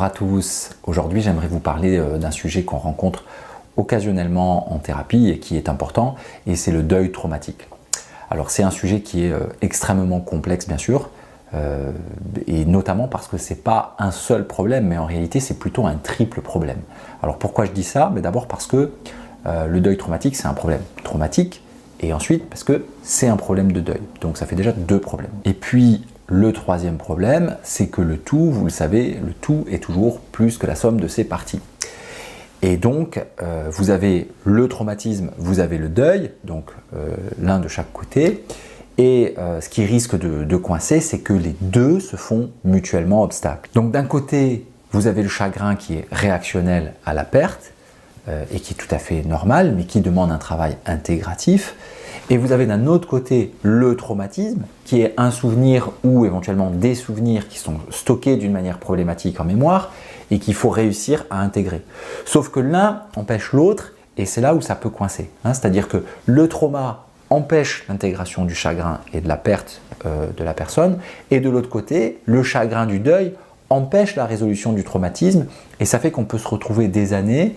Bonjour à tous. Aujourd'hui, j'aimerais vous parler d'un sujet qu'on rencontre occasionnellement en thérapie et qui est important, et c'est le deuil traumatique. Alors, c'est un sujet qui est extrêmement complexe, bien sûr, et notamment parce que c'est pas un seul problème, mais en réalité, c'est plutôt un triple problème. Alors, pourquoi je dis ça? D'abord parce que le deuil traumatique, c'est un problème traumatique, et ensuite parce que c'est un problème de deuil. Donc, ça fait déjà deux problèmes. Et puis, le troisième problème, c'est que le tout, vous le savez, le tout est toujours plus que la somme de ses parties. Et donc, vous avez le traumatisme, vous avez le deuil, donc l'un de chaque côté. Et ce qui risque de coincer, c'est que les deux se font mutuellement obstacle. Donc d'un côté, vous avez le chagrin qui est réactionnel à la perte, et qui est tout à fait normal, mais qui demande un travail intégratif. Et vous avez d'un autre côté le traumatisme, qui est un souvenir ou éventuellement des souvenirs qui sont stockés d'une manière problématique en mémoire et qu'il faut réussir à intégrer. Sauf que l'un empêche l'autre et c'est là où ça peut coincer. C'est-à-dire que le trauma empêche l'intégration du chagrin et de la perte de la personne, et de l'autre côté, le chagrin du deuil empêche la résolution du traumatisme, et ça fait qu'on peut se retrouver des années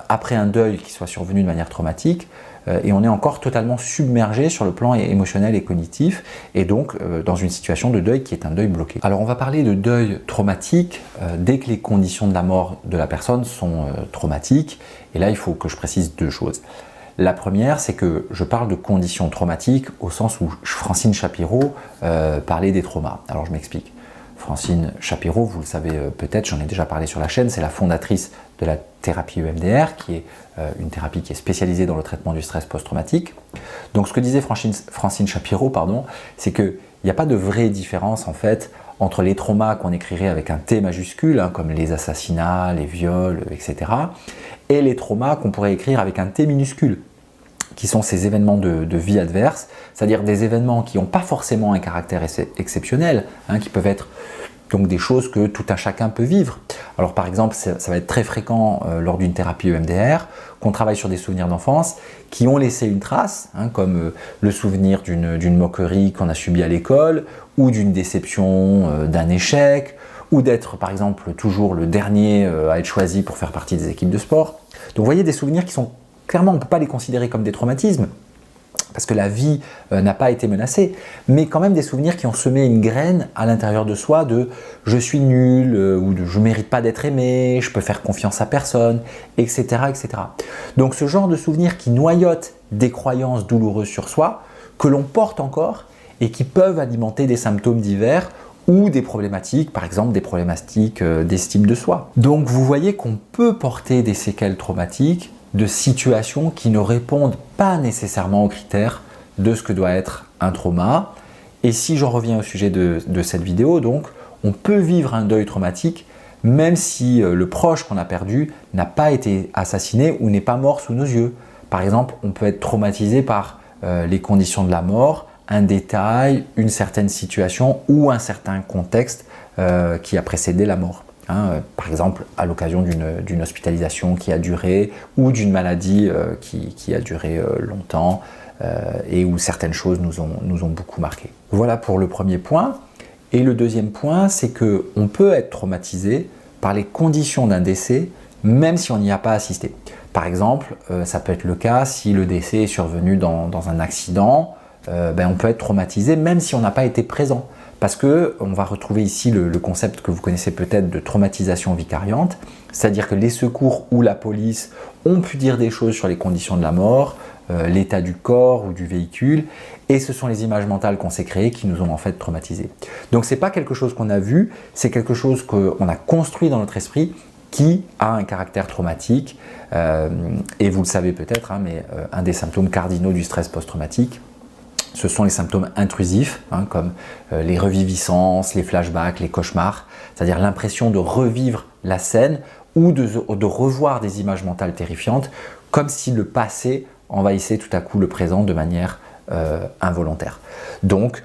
après un deuil qui soit survenu de manière traumatique, et on est encore totalement submergé sur le plan émotionnel et cognitif, et donc dans une situation de deuil qui est un deuil bloqué. Alors on va parler de deuil traumatique dès que les conditions de la mort de la personne sont traumatiques, et là il faut que je précise deux choses. La première, c'est que je parle de conditions traumatiques au sens où Francine Shapiro parlait des traumas. Alors je m'explique. Francine Shapiro, vous le savez peut-être, j'en ai déjà parlé sur la chaîne, c'est la fondatrice de la thérapie EMDR, qui est une thérapie qui est spécialisée dans le traitement du stress post-traumatique. Donc ce que disait Francine Shapiro, c'est qu'il n'y a pas de vraie différence en fait entre les traumas qu'on écrirait avec un T majuscule, comme les assassinats, les viols, etc., et les traumas qu'on pourrait écrire avec un T minuscule, qui sont ces événements de vie adverse, c'est-à-dire des événements qui n'ont pas forcément un caractère exceptionnel, qui peuvent être donc des choses que tout un chacun peut vivre. Alors par exemple, ça va être très fréquent lors d'une thérapie EMDR, qu'on travaille sur des souvenirs d'enfance qui ont laissé une trace, comme le souvenir d'une moquerie qu'on a subie à l'école, ou d'une déception, d'un échec, ou d'être par exemple toujours le dernier à être choisi pour faire partie des équipes de sport. Donc vous voyez des souvenirs qui sont clairement, on ne peut pas les considérer comme des traumatismes, parce que la vie n'a pas été menacée, mais quand même des souvenirs qui ont semé une graine à l'intérieur de soi de « je suis nul » ou de « je ne mérite pas d'être aimé »,« je peux faire confiance à personne », etc., etc. Donc ce genre de souvenirs qui noyotent des croyances douloureuses sur soi, que l'on porte encore et qui peuvent alimenter des symptômes divers ou des problématiques, par exemple des problématiques d'estime de soi. Donc vous voyez qu'on peut porter des séquelles traumatiques de situations qui ne répondent pas nécessairement aux critères de ce que doit être un trauma. Et si j'en reviens au sujet de cette vidéo, donc, on peut vivre un deuil traumatique même si le proche qu'on a perdu n'a pas été assassiné ou n'est pas mort sous nos yeux. Par exemple, on peut être traumatisé par les conditions de la mort, un détail, une certaine situation ou un certain contexte qui a précédé la mort. Par exemple, à l'occasion d'une hospitalisation qui a duré ou d'une maladie qui a duré longtemps et où certaines choses nous ont beaucoup marqué. Voilà pour le premier point. Et le deuxième point, c'est qu'on peut être traumatisé par les conditions d'un décès, même si on n'y a pas assisté. Par exemple, ça peut être le cas si le décès est survenu dans un accident, on peut être traumatisé même si on n'a pas été présent. Parce qu'on va retrouver ici le concept que vous connaissez peut-être de traumatisation vicariante, c'est-à-dire que les secours ou la police ont pu dire des choses sur les conditions de la mort, l'état du corps ou du véhicule, et ce sont les images mentales qu'on s'est créées qui nous ont en fait traumatisés. Donc ce n'est pas quelque chose qu'on a vu, c'est quelque chose qu'on a construit dans notre esprit qui a un caractère traumatique, et vous le savez peut-être, mais un des symptômes cardinaux du stress post-traumatique, ce sont les symptômes intrusifs, comme les reviviscences, les flashbacks, les cauchemars, c'est-à-dire l'impression de revivre la scène ou de revoir des images mentales terrifiantes, comme si le passé envahissait tout à coup le présent de manière involontaire. Donc,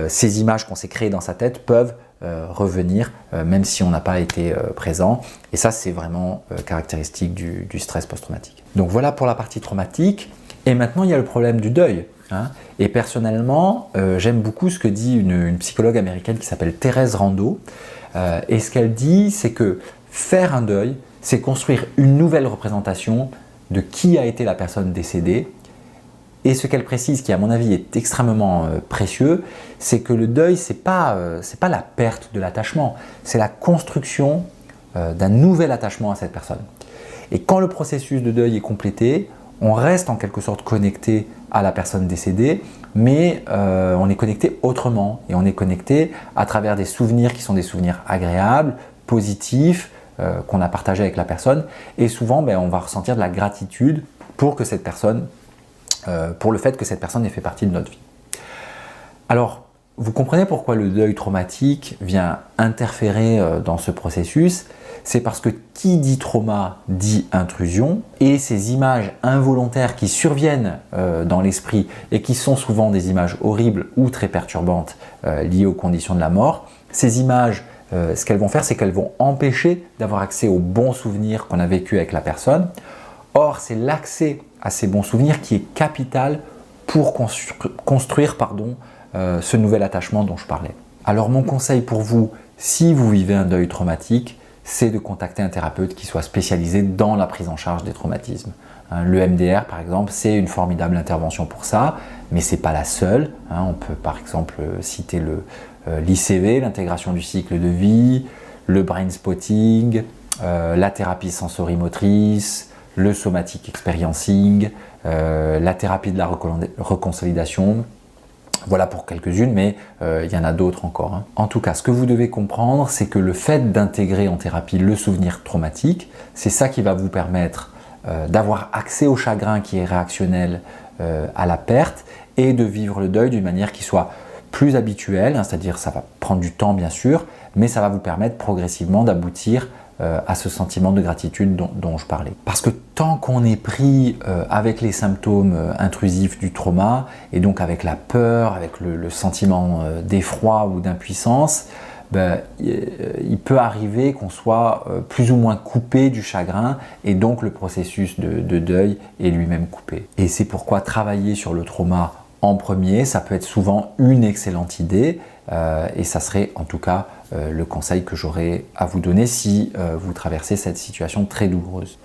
ces images qu'on s'est créées dans sa tête peuvent revenir même si on n'a pas été présent, et ça c'est vraiment caractéristique du stress post-traumatique. Donc voilà pour la partie traumatique, et maintenant il y a le problème du deuil. Et personnellement, j'aime beaucoup ce que dit une psychologue américaine qui s'appelle Thérèse Rando, Et ce qu'elle dit, c'est que faire un deuil, c'est construire une nouvelle représentation de qui a été la personne décédée. Et ce qu'elle précise, qui à mon avis est extrêmement précieux, c'est que le deuil, c'est pas la perte de l'attachement, c'est la construction d'un nouvel attachement à cette personne. Et quand le processus de deuil est complété, on reste en quelque sorte connecté à la personne décédée, mais on est connecté autrement. Et on est connecté à travers des souvenirs qui sont des souvenirs agréables, positifs, qu'on a partagés avec la personne. Et souvent, on va ressentir de la gratitude pour que cette personne, pour le fait que cette personne ait fait partie de notre vie. Alors, vous comprenez pourquoi le deuil traumatique vient interférer dans ce processus. C'est parce que qui dit trauma dit intrusion, et ces images involontaires qui surviennent dans l'esprit et qui sont souvent des images horribles ou très perturbantes liées aux conditions de la mort, ces images, ce qu'elles vont faire, c'est qu'elles vont empêcher d'avoir accès aux bons souvenirs qu'on a vécu avec la personne. Or, c'est l'accès à ces bons souvenirs qui est capital pour construire ce nouvel attachement dont je parlais. Alors mon conseil pour vous, si vous vivez un deuil traumatique, c'est de contacter un thérapeute qui soit spécialisé dans la prise en charge des traumatismes. Le MDR par exemple, c'est une formidable intervention pour ça, mais ce n'est pas la seule. On peut par exemple citer l'ICV, l'intégration du cycle de vie, le brain spotting, la thérapie sensorimotrice, le somatic experiencing, la thérapie de la reconsolidation. Voilà pour quelques-unes, mais il y en a d'autres encore. En tout cas, ce que vous devez comprendre, c'est que le fait d'intégrer en thérapie le souvenir traumatique, c'est ça qui va vous permettre d'avoir accès au chagrin qui est réactionnel à la perte et de vivre le deuil d'une manière qui soit plus habituelle, c'est-à-dire ça va prendre du temps bien sûr, mais ça va vous permettre progressivement d'aboutir à ce sentiment de gratitude dont je parlais. Parce que tant qu'on est pris avec les symptômes intrusifs du trauma, et donc avec la peur, avec le sentiment d'effroi ou d'impuissance, il peut arriver qu'on soit plus ou moins coupé du chagrin, et donc le processus de deuil est lui-même coupé. Et c'est pourquoi travailler sur le trauma en premier, ça peut être souvent une excellente idée, et ça serait en tout cas le conseil que j'aurais à vous donner si vous traversez cette situation très douloureuse.